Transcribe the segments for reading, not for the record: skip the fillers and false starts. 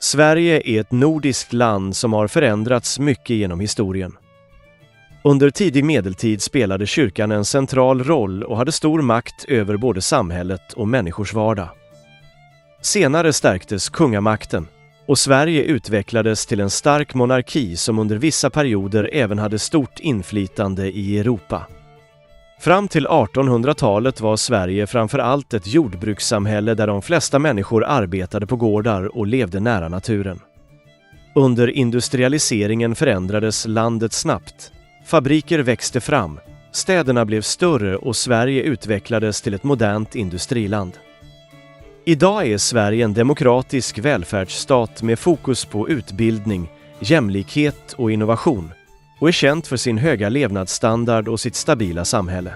Sverige är ett nordiskt land som har förändrats mycket genom historien. Under tidig medeltid spelade kyrkan en central roll och hade stor makt över både samhället och människors vardag. Senare stärktes kungamakten och Sverige utvecklades till en stark monarki som under vissa perioder även hade stort inflytande i Europa. Fram till 1800-talet var Sverige framför allt ett jordbrukssamhälle där de flesta människor arbetade på gårdar och levde nära naturen. Under industrialiseringen förändrades landet snabbt. Fabriker växte fram, städerna blev större och Sverige utvecklades till ett modernt industriland. Idag är Sverige en demokratisk välfärdsstat med fokus på utbildning, jämlikhet och innovation och är känt för sin höga levnadsstandard och sitt stabila samhälle.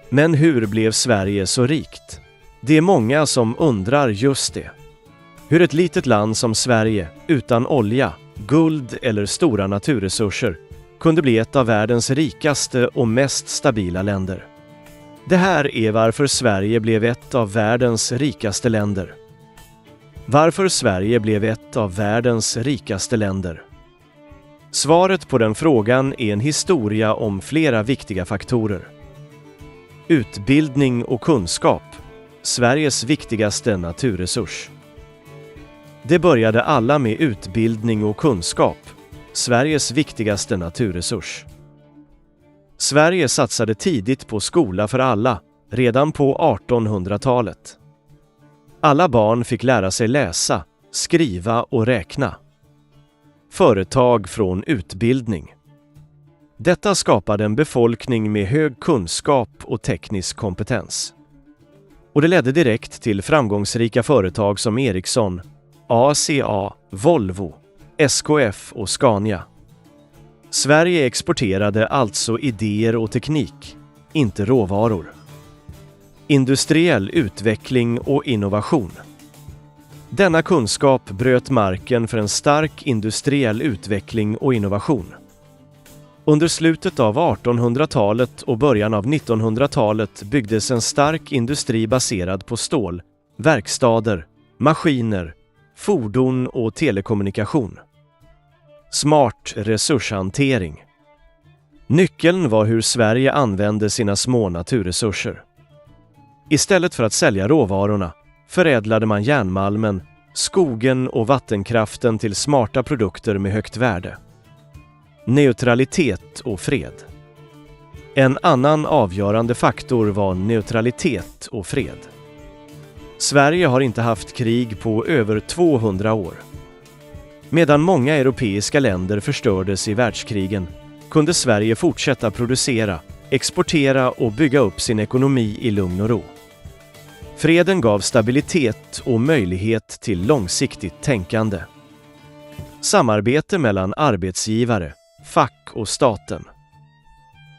Men hur blev Sverige så rikt? Det är många som undrar just det. Hur ett litet land som Sverige, utan olja, guld eller stora naturresurser, kunde bli ett av världens rikaste och mest stabila länder. Det här är varför Sverige blev ett av världens rikaste länder. Varför Sverige blev ett av världens rikaste länder? Svaret på den frågan är en historia om flera viktiga faktorer. Utbildning och kunskap, Sveriges viktigaste naturresurs. Det började alla med utbildning och kunskap, Sveriges viktigaste naturresurs. Sverige satsade tidigt på skola för alla, redan på 1800-talet. Alla barn fick lära sig läsa, skriva och räkna. Företag från utbildning. Detta skapade en befolkning med hög kunskap och teknisk kompetens. Och det ledde direkt till framgångsrika företag som Ericsson, ACA, Volvo, SKF och Scania. Sverige exporterade alltså idéer och teknik, inte råvaror. Industriell utveckling och innovation. Denna kunskap bröt marken för en stark industriell utveckling och innovation. Under slutet av 1800-talet och början av 1900-talet byggdes en stark industri baserad på stål, verkstäder, maskiner, fordon och telekommunikation. Smart resurshantering. Nyckeln var hur Sverige använde sina små naturresurser. Istället för att sälja råvarorna förädlade man järnmalmen, skogen och vattenkraften till smarta produkter med högt värde. Neutralitet och fred. En annan avgörande faktor var neutralitet och fred. Sverige har inte haft krig på över 200 år. Medan många europeiska länder förstördes i världskrigen kunde Sverige fortsätta producera, exportera och bygga upp sin ekonomi i lugn och ro. Freden gav stabilitet och möjlighet till långsiktigt tänkande. Samarbete mellan arbetsgivare, fack och staten.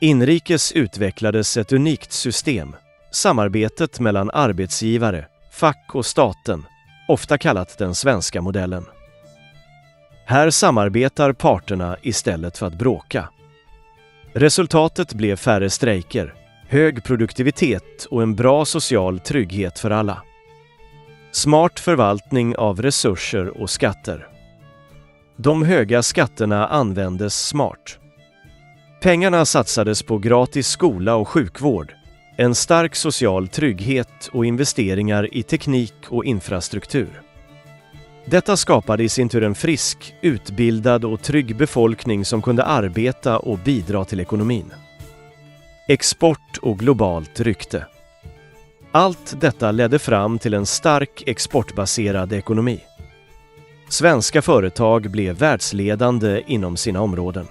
Inrikes utvecklades ett unikt system, samarbetet mellan arbetsgivare, fack och staten, ofta kallat den svenska modellen. Här samarbetar parterna istället för att bråka. Resultatet blev färre strejker, hög produktivitet och en bra social trygghet för alla. Smart förvaltning av resurser och skatter. De höga skatterna användes smart. Pengarna satsades på gratis skola och sjukvård, en stark social trygghet och investeringar i teknik och infrastruktur. Detta skapade i sin tur en frisk, utbildad och trygg befolkning som kunde arbeta och bidra till ekonomin. Export och globalt rykte. Allt detta ledde fram till en stark exportbaserad ekonomi. Svenska företag blev världsledande inom sina områden.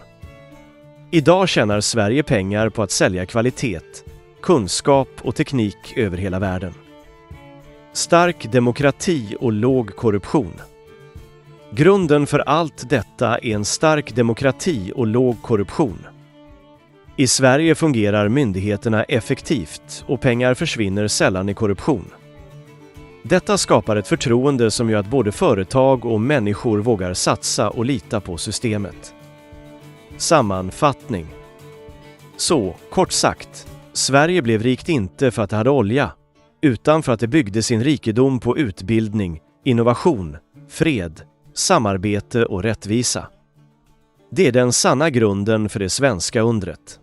Idag tjänar Sverige pengar på att sälja kvalitet, kunskap och teknik över hela världen. Stark demokrati och låg korruption. Grunden för allt detta är en stark demokrati och låg korruption. I Sverige fungerar myndigheterna effektivt och pengar försvinner sällan i korruption. Detta skapar ett förtroende som gör att både företag och människor vågar satsa och lita på systemet. Sammanfattning. Så, kort sagt, Sverige blev rikt inte för att det hade olja, utan för att det byggde sin rikedom på utbildning, innovation, fred, samarbete och rättvisa. Det är den sanna grunden för det svenska undret.